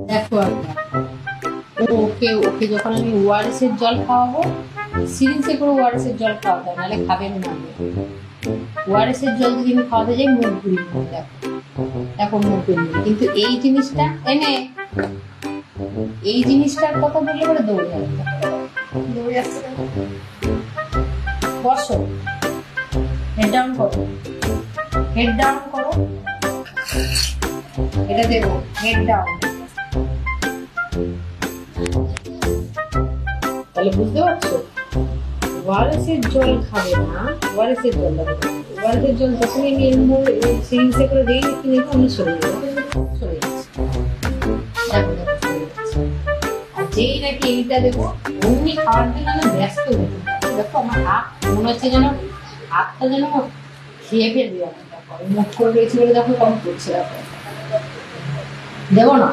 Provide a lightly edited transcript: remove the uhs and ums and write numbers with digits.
দেখো একবার ওকে ওকে যখন আমি ওআরএস এর জল খাওয়াবো, সিরিঞ্জে করে ওআরএস এর জল খাওয়াতে হয়, নাহলে খাবেন না। ওআরএস এর জল যদি আমি খাওয়াতে যাই মুখ ঘুরিয়ে দেবে। দেখো দেখো মুখ ঘুরিয়ে। কিন্তু এই জিনিসটা এনে এই জিনিসটার কথা বললে পরে দৌড়ে যাবে, দৌড়ে যাচ্ছে। বসো, হেড ডাউন করো, হেড ডাউন করো, এটা দেবো হেড ডাউন। তাহলে বুঝতে পারছো, ওআরএস এর জল খাবে না, ওআরএস এর জল দেবে। ওআরএস এর জল যখনই আমি সিরিঞ্জে করে দিই কিন্তু অমনি চলে যাবে, চলে যাচ্ছে। দেখো দেখো চলে যাচ্ছে। আর যেই নাকি এইটা দেবো অমনি খাওয়ার জন্য আমি ব্যস্ত হয়ে যাবো। দেখো আমার হাত মনে হচ্ছে যেন হাতটা যেন খেয়ে ফেলবে। দেখো মুখ করে রয়েছে বলে দেখো কম করছে। দেখো দেবো না।